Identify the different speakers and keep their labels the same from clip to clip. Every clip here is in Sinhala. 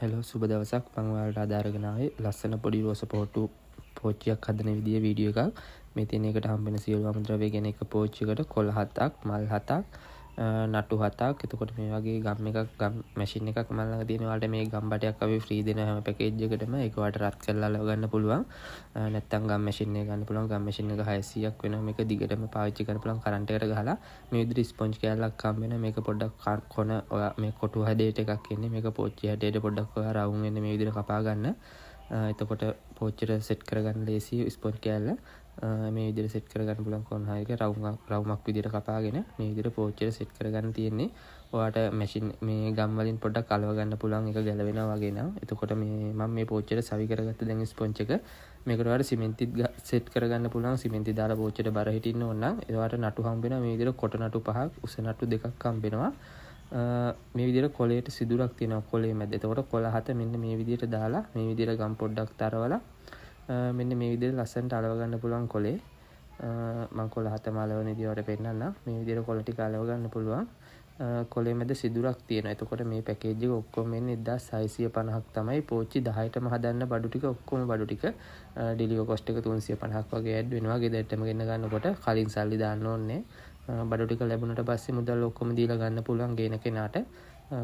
Speaker 1: හෙලෝ සුබ දවසක් මම ඔයාලට අදාරගෙන ආවේ ලස්සන පොඩි රෝස පොට්ටු පෝච්චියක් හදන විදිය වීඩියෝ එකක්. මේ තියෙන එකට හම්බෙන සියලු අමුද්‍රව්‍ය ගැන එක පෝච්චියකට කොළ 7ක් මල් 7ක් නටු 7ක්. එතකොට මේ වගේ ගම් මැෂින් එකක් මම ළඟ තියෙන ඔයාලට මේ ගම් බටයක් අපි ෆ්‍රී දෙන හැම පැකේජ් එකකටම ඒක ඔයාලට රත් කරලා අලව ගන්න පුළුවන්. නැත්නම් ගම් මැෂින් එක ගන්න පුළුවන්. ගම් මැෂින් එක 600ක් වෙනවා. මේක දිගටම පාවිච්චි කරන්න පුළුවන් කරන්ට් එකට ගහලා මේ විදිහට ස්පොන්ජ් කෑල්ලක් හම්බ වෙනවා. මේක පොඩ්ඩක් කොන ඔයා මේ කොටු හැඩයට එකක් එන්නේ. මේක පෝච්චි හැඩයට පොඩ්ඩක් ඔයා රවුම් වෙන්නේ මේ විදිහට කපා ගන්න. එතකොට පෝච්චියට සෙට් කරගන්න ලේසි ස්පොන්ජ් කෑල්ල මේ විදිහට සෙට් කරගන්න පුළුවන් කොන් හයක රවුමක් විදිහට කපාගෙන මේ විදිහට පෝච්චියට සෙට් කරගන්න තියෙන්නේ. ඔයාට මැෂින් මේ ගම් වලින් පොඩ්ඩක් අලව ගන්න පුළුවන් එක ගැලවෙනවා වගේ නම්. එතකොට මේ මම මේ පෝච්චියට සවි කරගත්ත දැන් ස්පොන්ජ් එක මේකට ඔයාට සිමෙන්තිත් සෙට් කරගන්න පුළුවන්. සිමෙන්ති දාලා පෝච්චියට බර හිටින්න ඕන නම් ඒවට නටු හම්බ වෙනවා. මේ විදිහට කොට නටු 5ක් උස නටු 2ක් හම්බ වෙනවා. මේ විදිහට කොලේට සිදුරක් තියෙනවා කොලේ මැද. එතකොට කොළ 7 මෙන්න මේ විදිහට දාලා මේ විදිහට ගම් පොඩ්ඩක් තරවලා මෙන්න මේ විදිහට ලස්සනට අලව ගන්න පුළුවන් කොලේ. මම කොළ 7ම අලවන විදිහට පෙන්නන්නම්. මේ විදිහට කොළ ටික අලව ගන්න පුළුවන්. කොලේ මැද සිදුරක් තියෙනවා. එතකොට මේ පැකේජ් එක ඔක්කොම එන්නේ 1650ක් තමයි. පෝච්චි 10ටම හදන්න බඩු ටික ඔක්කොම බඩු ටික ඩෙලිවරි කොස්ට් එක 350ක් වගේ ඇඩ් වෙනවා. ගෙදරටම ගෙන්න ගන්නකොට කලින් සල්ලි දාන්න ඕනේ. බඩු ටික ලැබුණට පස්සේ මුදල් ඔක්කොම දීලා ගන්න පුළුවන් ගේන කෙනාට.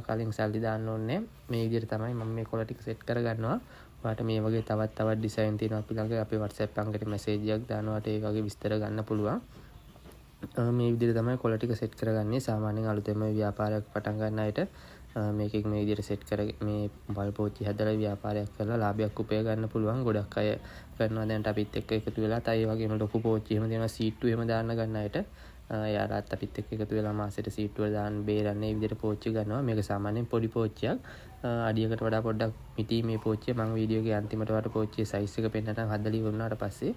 Speaker 1: කලින් සල්ලි දාන්න ඕනේ. මේ විදිහට තමයි මම මේ කොළ ටික සෙට් කරගන්නවා. ඔයාට මේ වගේ තවත් ඩිසයින් තියෙනවා අපි ළඟ. අපේ WhatsApp එකකට මැසේජ් එකක් දානවාට ඒ වගේ විස්තර ගන්න පුළුවන්. මේ විදිහට තමයි කොළ ටික සෙට් කරගන්නේ. සාමාන්‍යයෙන් අලුතෙන්ම ව්‍යාපාරයක් පටන් ගන්න අයට මේකෙන් මේ විදිහට සෙට් මේ මොබයිල් පෝච්චි හදලා ව්‍යාපාරයක් කරලා ලාභයක් උපය ගන්න පුළුවන්. ගොඩක් අය කරනවා දැන් අපිත් එක්ක එකතු වෙලා. තයි වගේම ලොකු පෝච්චි එහෙම දෙනවා සීට්ටු එහෙම දාන්න ගන්න අයට යාළුවාත් අපිත් එක්ක එකතු වෙලා මාසෙට සීට්ටු වල දාන්න බේරන්නේ මේ විදිහට පෝච්චි ගන්නවා. මේක සාමාන්‍යයෙන් පොඩි පෝච්චියක්. අඩියකට වඩා පොඩ්ඩක් මිටි මේ පෝච්චිය මම වීඩියෝ එකේ අන්තිමට වට පෝච්චියේ සයිස් එක පෙන්නන්න හදලා ඉවරනාට පස්සේ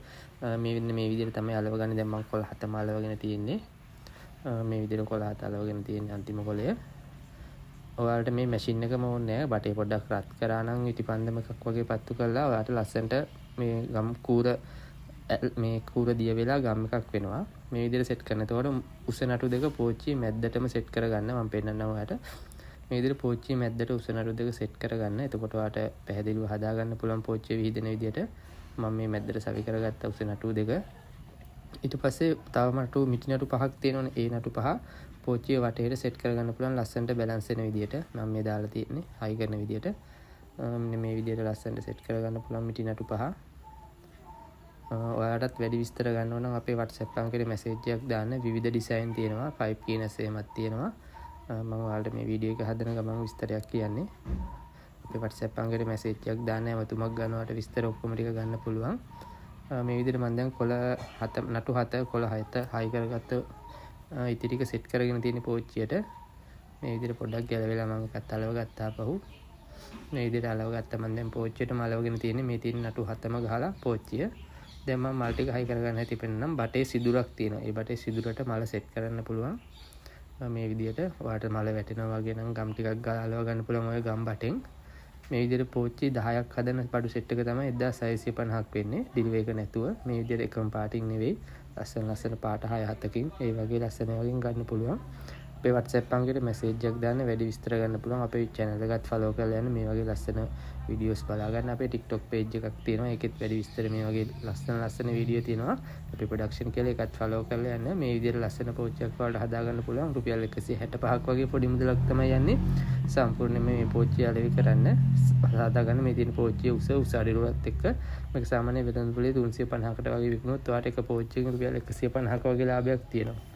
Speaker 1: මේ විදිහට තමයි අලවගන්නේ. දැන් මම කොළ 7ම අලවගෙන තියෙන්නේ. මේ විදිහට කොළ 7 අලවගෙන තියෙන්නේ අන්තිම කොළය. ඔයාලට මේ මැෂින් එකම ඕනේ නැහැ. බටේ පොඩ්ඩක් රත් කරා නම් ඉටිපන්දම එකක් වගේ පත්තු කරලා ඔයාලට ලස්සනට මේ ගම් කූර දිය වෙලා ගම් එකක් වෙනවා. මේ විදිහට සෙට් කරන. එතකොට උස නටු දෙක පෝච්චියේ මැද්දටම සෙට් කරගන්න මම පෙන්නන්නම් ඔයාලට. මේ විදිහට පෝච්චියේ මැද්දට උස නටු දෙක සෙට් කරගන්න. එතකොට ඔයාලට පැහැදිලිව හදා ගන්න පුළුවන් පෝච්චිය විහිදෙන විදිහට මම මේ මැද්දට සවි කරගත්ත උස නටු දෙක. ඊට පස්සේ තව නටු මිටි නටු 5ක් තියෙනවනේ. ඒ නටු 5 පෝච්චියේ වටේට සෙට් කරගන්න පුළුවන් ලස්සනට බැලන්ස් වෙන විදිහට මම මේ දාලා තියෙන්නේ හයි කරන විදිහට. මෙන්න මේ විදිහට ලස්සනට සෙට් කරගන්න පුළුවන් මිටි නටු 5. ඔයාලටත් වැඩි විස්තර ගන්න ඕන නම් අපේ WhatsApp එකේ මැසේජ් එකක් දාන්න. විවිධ ඩිසයින් තියෙනවා. 5 කීනස් එහෙමත් තියෙනවා. මම ඔයාලට මේ වීඩියෝ එක හදන ගමන් විස්තරයක් කියන්නේ. අපේ WhatsApp එකේ මැසේජ් එකක් දාන්න හැමතුමක් ගන්නවට විස්තර ඔක්කොම ටික ගන්න පුළුවන්. මේ විදිහට මම දැන් කොළ 7 නටු 7 කොළ 7 හයි කරගත්ත ඉතිරි ටික සෙට් කරගෙන තියෙන පෝච්චියට මේ විදිහට පොඩ්ඩක් ගැලවෙලා මම එකත් අලව ගත්තා පහු. මේ විදිහට අලව ගත්තා මම දැන් පෝච්චියටම අලවගෙන තියෙන්නේ මේ තියෙන නටු 7ම ගහලා පෝච්චිය. දැන් මම මල් ටික හයි කරගන්න හැටි පෙන්නනම්. බටේ සිදුරක් තියෙනවා. ඒ බටේ සිදුරට මල සෙට් කරන්න පුළුවන්. මේ විදිහට ඔයාලට මල වැටෙනවා වගේ නම් ගම් ටිකක් ගාලා අලව ගන්න පුළුවන් ඔය ගම් බටෙන්. මේ විදිහට පෝච්චි 10ක් හදන බඩු සෙට් එක තමයි 1650ක් වෙන්නේ. ඩිලිවරි එක නැතුව මේ විදිහට එකම පාටින් නෙවෙයි. ලස්සන පාට 6-7කින් ඒ වගේ ලස්සන වලින් ගන්න පුළුවන්. අපේ WhatsApp එකකට මැසේජ් එකක් දාන්න වැඩි විස්තර ගන්න පුළුවන්. අපේ channel එකත් follow කරලා යන්න. මේ වගේ ලස්සන වීඩියෝස් බලා ගන්න. අපේ TikTok page එකක් තියෙනවා. ඒකෙත් වැඩි විස්තර මේ වගේ ලස්සන වීඩියෝ තියෙනවා. අපේ production කියලා ඒකත් follow කරලා යන්න. මේ විදිහට ලස්සන පෝච්චියක් වලට හදා ගන්න පුළුවන්. රුපියල් 165ක් වගේ පොඩි මුදලක් තමයි යන්නේ. සම්පූර්ණයෙන්ම මේ පෝච්චිය අලෙවි කරන්න හදා ගන්න. මේ තියෙන පෝච්චිය උස අඩිරුවත් එක්ක මේක සාමාන්‍ය වෙළඳ පොලේ 350කට වගේ විකුණුවොත් ඔයාට එක පෝච්චියකින් රුපියල් 150ක වගේ ලාභයක් තියෙනවා.